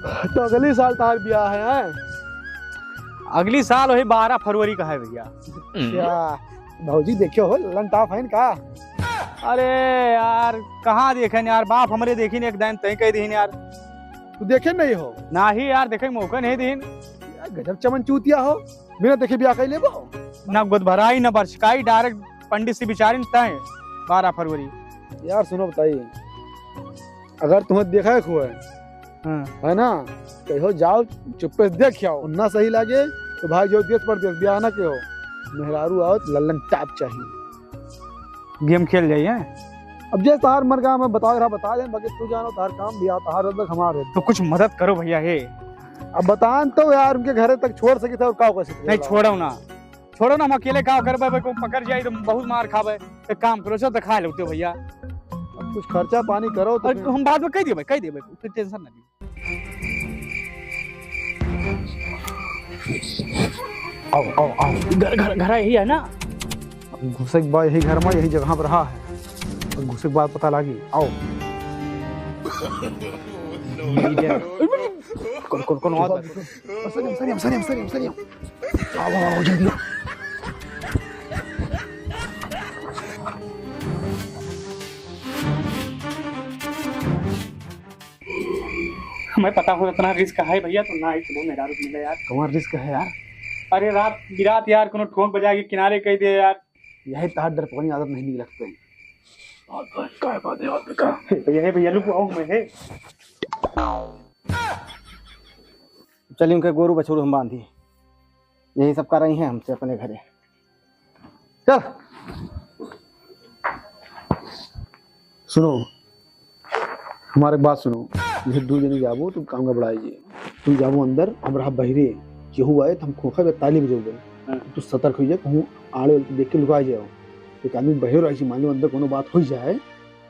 तो अगली साल तार ब्याह है? अगली साल वही 12 फरवरी का है भैया। क्या भौजी देखियो हो ललन टॉप है इनका। अरे यार कहाँ देखे यार, बाप हमारे देखी नहीं एक दिन तय कह दीन यार। तू देखे नहीं हो? ना ही यार देखे मौका नहीं दीन। गजब चमन चूतिया हो, बिना देखे ब्याह कर लेबो। ना गुद भराई ना बरसकाई, डायरेक्ट पंडित से बिचारी तय 12 फरवरी। यार सुनो बताइए, अगर तुम्हें देखा हुआ है ना, कहो जाओ चुप्पे से देख आओ, ना सही लगे तो भाई जो देश परदेश ब्याह ना के हो, मेहरारू आओ लल्लन टाप चाहिए। गेम खेल जाइए। अब जैसे तार मर गया मैं बता दे, बाकी तू जानो तार काम ब्याह तार तक हमारे। तो कुछ मदद करो भैया। हे अब बतान तो यार उनके घरे तक छोड़ सके थे और का कैसे? नहीं छोड़ो ना, हम अकेले का करबे, को पकड़ जाए तो बहुत मार खाबे। एक काम करो सो तो खा लेते भैया। अब कुछ खर्चा पानी करो तो हम बाद में कह दिए कोई टेंशन ना ली। आओ घर यही है ना? घुसे के बाद यही घर में यही जगह पर रहा है, और घुसे के बाद पता लगी। आओ कौन आओ जल्दी। हमें पता हो इतना रिस्क है भैया, तो ना ही सुबह मेरा रुक मिले यार। तुम्हारा रिस्क है यार? अरे रात बिरात यार कोनो ठोक बजा के किनारे कह दे यार। यही तार डरपोनी आदत नहीं लगते। क्या बात है भैया लुक आओ मैं है। चलिए उनके गोरू बछड़ू हम बांधी, यही सब कर रही हैं हमसे अपने घरे। चल सुनो, हमारे बात सुनो। ये दूर जने जाबो तुम काम का बढ़ाइए। तुम जाबो अंदर, हम रहा बहिरे केहू आए तो हम खोखा ताली बजेबे। तू सतर्क हो जाए, कहूँ आड़े देख के लुका जाओ। एक आदमी बहिर रही, मान लो अंदर कोनो बात हो जाए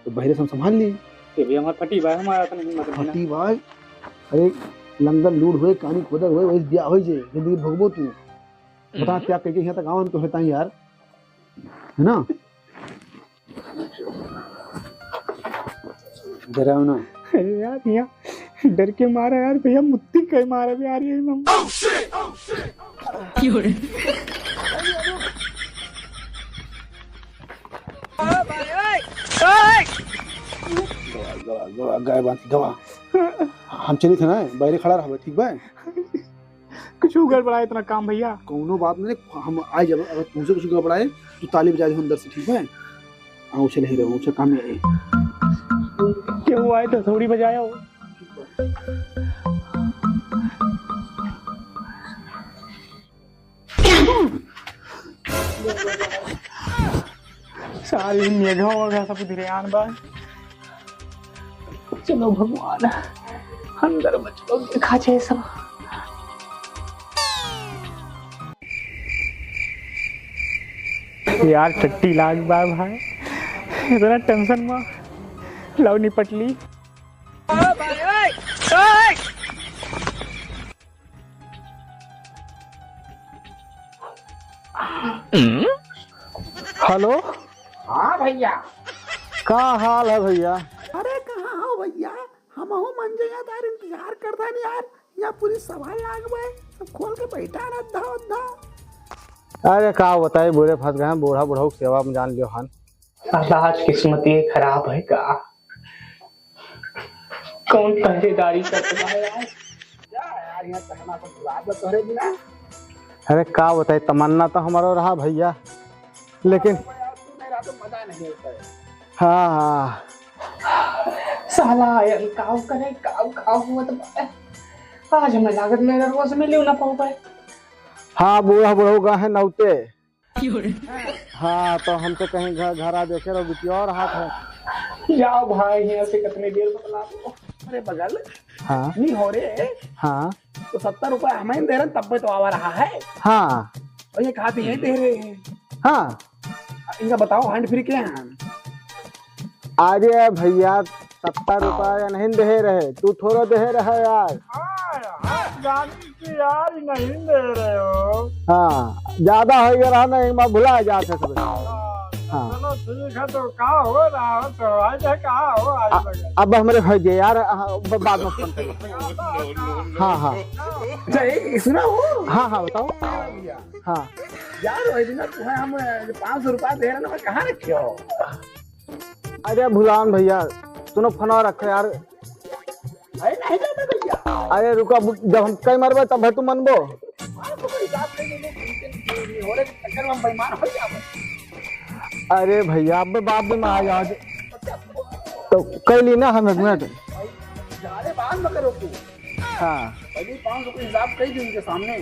तो बहिरे से हम संभाल ली। भैया हमारा फटी भाई, हमारा तो नहीं मतलब फटी भाई। अरे लंगर लूट हुए, कहानी खोदक हुए, वही ब्याह हो जाए, जिंदगी भोगबो तू। बता त्याग करके यहाँ तक आवन तो होता ही यार, है ना? डरा हो ना? अरे यार भैया डर के मारा यार, भैया मुत्ती कहीं मारा भी यार। यही हम गवा हम चली थे ना, बैरे खड़ा रहा ठीक बा। कुछ गड़बड़ा इतना काम भैया? कोनो बात नहीं, हम आ जाब। अगर तुमसे कुछ गड़बड़ाए तो ताली बजा दे अंदर से, ठीक है? आओ चले ही रहो, काम में है। क्यों आए तो थोड़ी बजाया हो। सारी मेघा वगैरह सब धीरे आन बा। चलो भगवान अंदर बचो, देखा जाए सब। यार टट्टी लाग बा भाई, इतना टेंशन में लव निपट ली। हेलो। हाँ भैया, का हाल है भैया? अरे कहाँ हो भैया, हम हो मन जगह तार इंतजार करता नहीं यार। यहाँ पूरी सभा लाग गए, सब खोल के बैठा रहा। अरे का बताए, बुरे फंस गए हैं, बूढ़ा बूढ़ा सेवा में जान लियो हन। आज किस्मत ये खराब है का, कौन पहरेदारी करता है यार। यार यहाँ कहना तो बुला तोहरे बिना। अरे का बताए, तमन्ना तो हमारा रहा भैया, लेकिन मेरा तो मजा नहीं होता है। हाँ साला काव करे काव हुआ तो आज हमें लागत मेरा रोज में ले ना पाऊ पाए। हाँ बूढ़ा बूढ़ा गए हैं नौते। हाँ तो हमसे कहीं घर आ देखे रहो, बिटिया और हाथ है। जाओ भाई यहाँ से कितनी देर बतला दो। अरे बगल हाँ नहीं हो रहे। हाँ तो 70 रुपए हमें दे रहे, तब भी तो आवा रहा है। हाँ और ये खाते यही दे रहे हैं। हाँ इनका बताओ हैंड फ्री क्या है? अरे भैया 70 रुपया नहीं दे रहे, तू थोड़ा दे रहे यार। यार नहीं दे रहे हो। हाँ ज्यादा हो गया रहा ना, एक बार भुला जा सकते। हाँ चलो ठीक है, तो कहाँ हो रहा हो तो आज कहाँ हो आज लगे? अब हमारे भाई जी यार, बाद में फोन करेंगे। हाँ हाँ अच्छा एक सुना हो हाँ हाँ बताओ। भैया हाँ यार वही दिन तुम्हें हम 500 रुपया दे रहे ना, कहाँ रखे हो? अरे भुलान भैया सुनो फोन रखो यार। अरे नहीं जाता भैया, अरे रुको, जब हम कई मरबे तब तू मनबो। आपको कोई बात नहीं हो रहे चक्कर में हम बेईमान हो जाओ। अरे भैया अब बाप में आ जाओ तो कह ली ना हम 1 मिनट। ज्यादा बात मत करो तू, हाँ पहले 500 का हिसाब कही दी उनके सामने,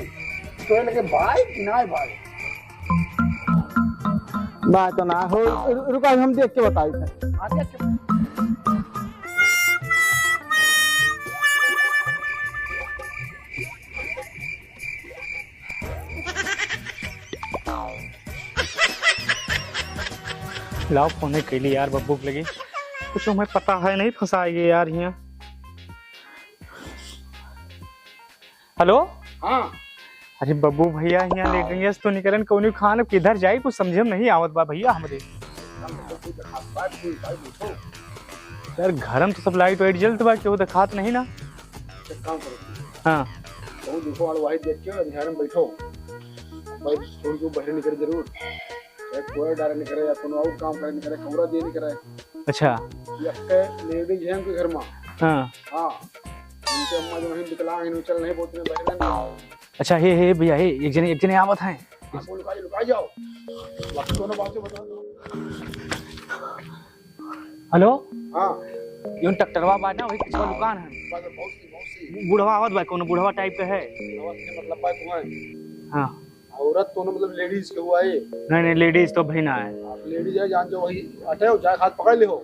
तो ये लगे भाई कि ना भाई। बात तो ना हो, रुको हम देख के बताई थे। आगे क्या? लाओ फोन के लिए यार, बब्बू को लगी कुछ हमें पता है नहीं, फंसाएंगे यार यहाँ। हेलो हाँ अरे बब्बू भैया यहाँ ले गए तो नहीं करन कौन खान किधर जाए कुछ समझे में नहीं आवत बा भैया हमरे। यार घर में तो सब लाइट वाइट जलत बा, केहू दिखात नहीं ना। काम करो, हाँ तो देखो वाला वाइट देख के ध्यान में बैठो भाई, छोड़ के बाहर निकल जरूर, चाहे कोई डर नहीं करे या कोनो और काम करे नहीं करे, कमरा दे नहीं करे। अच्छा या के लेडीज हैं उनके घर में। हाँ हाँ उनके अम्मा जो है विकलांग हैं, चल नहीं बोलते बैठे नहीं। अच्छा हे भैया हे एक जने आवत हैं। आपको लुका जाओ, बाकी दोनों बातें बता दो। हेलो हाँ यूं ट्रैक्टरवा बा ना, वही किसका दुकान है। बात बहुत सी बुढ़वा आवत बा, कोनो बुढ़वा टाइप का है। औरत के मतलब बात तुम्हें, हाँ औरत तो मतलब लेडीज के हुआ है। नहीं लेडीज तो भाई ना है। आप लेडीज है, जान जो वही अटे हो जाए, हाथ पकड़ ले हो,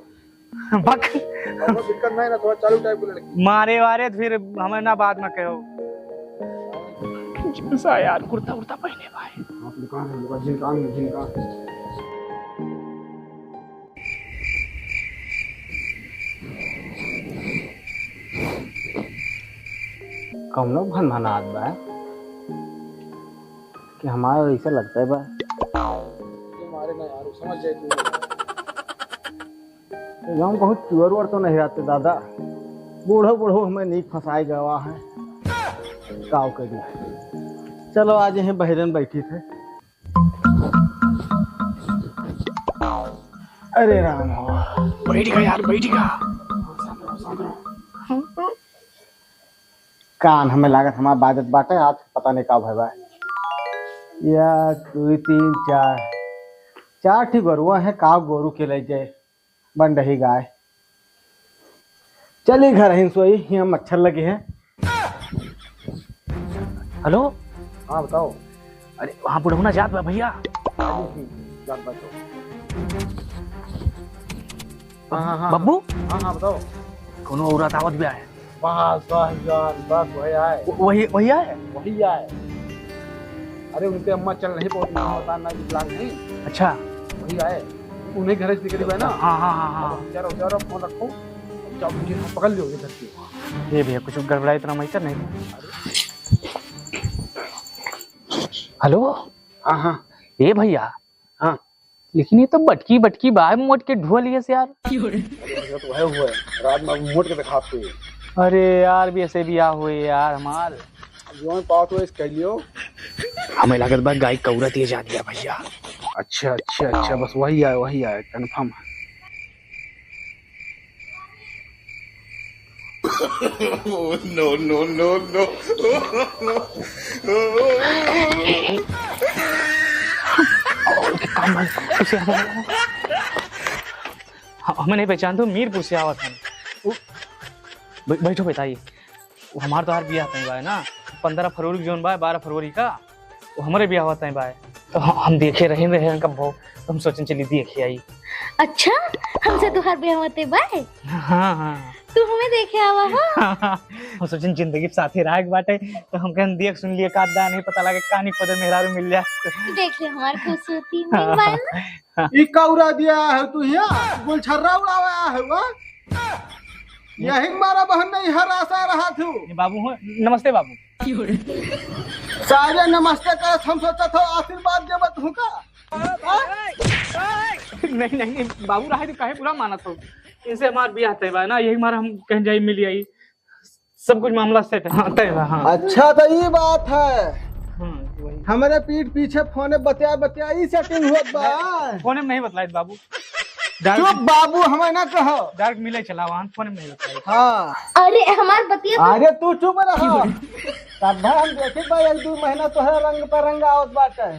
बक और दिक्कत नहीं ना, थोड़ा चालू टाइप की लड़की। मारे वारे तो फिर हमें ना बाद में कहो सा यार, कुर्ता उर्ता पहने भाई। आप दुकान है, दुकान जिनका कम लोग भनभनात बा कि हमारा ऐसा लगता है बा मारे ना यार, समझ जाए तू। हम बहुत चुअर उर तो नहीं रहते दादा, बूढ़ो हमें नहीं फंसाए गवा है काव कर दिया। चलो आज यहीं बहरन बैठी थे। अरे राम बैठेगा यार बैठेगा। कान हमें लागत हमारा बाजत बाटे, आज पता नहीं का भय या 2 3 4 ठीक गोरुआ है, का गोरू के ले जाए बन रही गाय। चलिए घर ही सोई, यहाँ मच्छर लगे हैं। हेलो हाँ बताओ। अरे वहाँ बुढ़ौना जात बा भैया। जान बचो। हाँ बब्बू हाँ बताओ। कोनो औरत आवत भी है। बस जान बस वही आए, वही है। वही आए। अरे उनके अम्मा चल नहीं पहुंचना ना विकलांग नहीं। अच्छा वही आए, उन्हें घर से करीब है ना। हाँ जरा फोन रखो, जाओ मुझे पकड़ लो इधर से। ये भैया कुछ गड़बड़ा इतना मैटर नहीं। हेलो हाँ ये भैया, हाँ लेकिन ये तो बटकी बाय मोट के ढो लिए से यार। तो है हुआ है रात में मोट के दिखाते हैं। अरे यार भी ऐसे भी आ हुए यार हमार जो पावत हुआ इसके लियो। हमें लागत बा गाय कौरत ये जा दिया भैया। अच्छा बस वही आए कंफर्म है। no. हमें नहीं पहचान तो मीरपुर से आवत है। बैठो बताइए, वो हमारे तो हर ब्याह तय बा ना, 15 फरवरी जोन बा 12 फरवरी का वो हमारे ब्याह होता है बा। तो हम देखे रहे उनका भाव, तो हम सोचें चलिए देखे आई। अच्छा हमसे तो हर ब्याह होते बाय। हाँ तू हमें देखे आवा हो। हम सोचें जिंदगी साथी रहा के बाटे, तो हम कहन देख सुन लिए कादा नहीं पता लगे कानी पदर मेहरारू मिल जाए। देख ले हमारी खूबसूरती नहीं बाय ना। ई कौरा दिया है तू यहाँ गुलछर्रा उड़ावा है वो। यही मारा बहन नहीं हर आशा रहा थू। बाबू नमस्ते बाबू। सारे नमस्ते कर, हम सोचा था आशीर्वाद देवत हूँ का। नहीं नहीं नहीं बाबू रहा तो काहे पूरा माना तो इनसे हमार बियाह तय बा ना, यही हमारा हम कहीं जाई मिल आई, सब कुछ मामला सेट है। हाँ तय बा। हाँ अच्छा तो ये बात है, हाँ वही हमारे पीठ पीछे फोने बतिया ही सेटिंग हुआ बा। फोन में नहीं बतलाई बाबू, चुप बाबू, हमें ना कहो। डायरेक्ट मिले चला वहाँ, फोन में नहीं बतलाई। हाँ अरे हमार बतिया अरे तू चुप रहो, तब हम देखे भाई 1-2 महीना तो है रंग पर रंग आवत बाटे,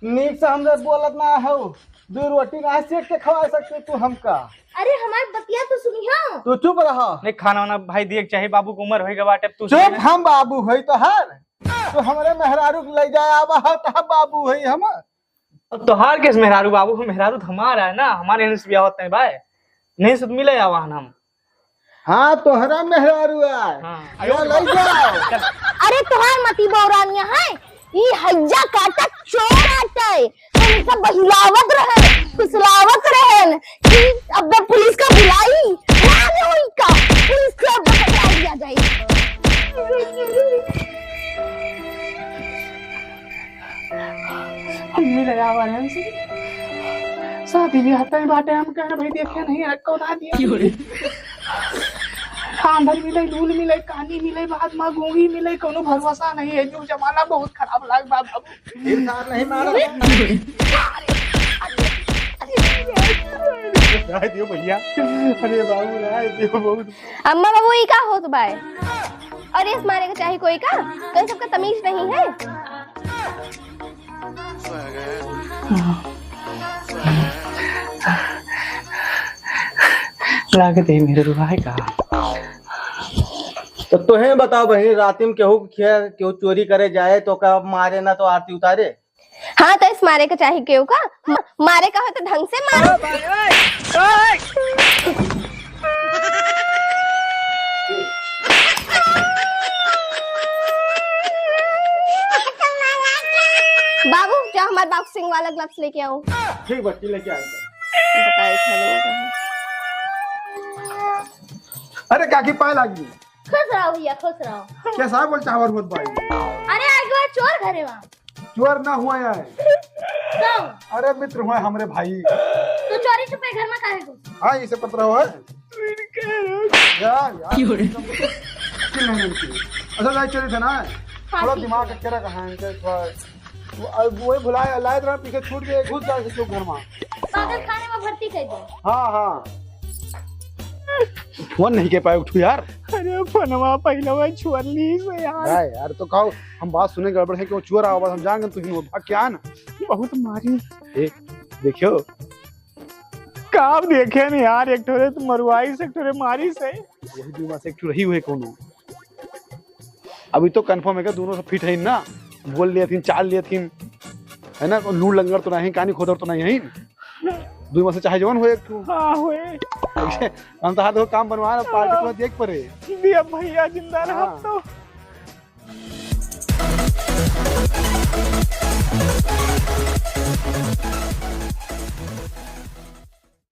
नीक से हमसे बोलत ना हो, 2 रोटी ना सेक के खवा सकते तू हमका। अरे हमार बतिया तो सुनियो। तू चुप रहो। नहीं खाना वाना भाई दिए चाहे, बाबू को उम्र होएगा बाटे तू चुप, हम बाबू है तो हर तो हमारे मेहरारू ले जाए आवा तो बाबू है हम। तोहार केस मेहरारू बाबू, मेहरारू तो हमारा है ना, हमारे यहाँ से बियाह होते हैं भाई, नहीं से मिले आवाहन हम। हाँ तोहरा मेहरारू है। हाँ। यो ले जाओ। अरे तुम्हार मती बौरानिया है, ये हज्जा काटा चोर आटे, हम सब बहिलावत रहे, फुसलावत रहे कि अब पुलिस का बुलाई, माने हुई का पुलिस का पकड़ा दिया जाए। हम मिले आवाहन हमसे, शादी भी आता है बाटे, हम कह भाई देखे नहीं रखो उठा दिया। खांडर मिले, धूल मिले, कहानी मिले, बात माँ गूंगी मिले, कोनो भरोसा नहीं है, जो जमाना बहुत खराब लग बाबू। नहीं मारो दियो भैया, अरे बाबू राय दियो बहुत। अम्मा बाबू ये का होत बाय, और इस मारे का चाहे कोई का, तो सबका तमीज नहीं है। लागत है मेरे रुहाई का। तो तुम्हें बताओ बहनी, रात में केहू चोरी करे जाए तो का मारे ना तो आरती उतारे। हाँ तो इस मारे का चाहे क्यों का, मारे का हो तो ढंग से मारो। बाबू जाओ हमारे बॉक्सिंग वाला ग्लव्स लेके आओ। ठीक बच्ची लेके आए। बताइए था लोगों को। अरे काकी पाए लागी खुश रहो भैया, खुश रहो। कैसा बोल चावर मत भाई, अरे आज वो चोर घरे वहाँ चोर ना हुआ है। तो अरे मित्र हुआ हमारे भाई, तू चोरी छुपे घर में काहे घुस? हाँ इसे पत्र हुआ है यार अच्छा लाइक चोरी था ना, थोड़ा दिमाग का क्या कहा है, वही भुलाया लाए तरह पीछे छूट गए, घुस जाए से घर में पागल खाने में भर्ती कर दो। हाँ हाँ फोन नहीं के पाए उठू यार। अरे फोनवा पहलवा छुअली से यार। यार तो कहो हम बात सुने गड़बड़ है कि वो चोर आवाज हम जाएंगे तो वो भाग क्या ना बहुत मारी। देखियो काम देखे नहीं यार, एक ठोरे तो मरुआई से, एक ठोरे मारी से, वही 2 मास एक ठो रही हुए कोनो। अभी तो कंफर्म है कि दोनों सब फिट है ना, बोल लिए थी, चाल लिए थी, है ना, लूड़ लंगर तो नहीं, कानी खोदर तो नहीं है, 2 मास चाहे जवन हो एक ठो। हाँ हुए हम तो हाथ काम बनवा पार्टी को देख पड़े दिया भैया जिंदा रहा तो।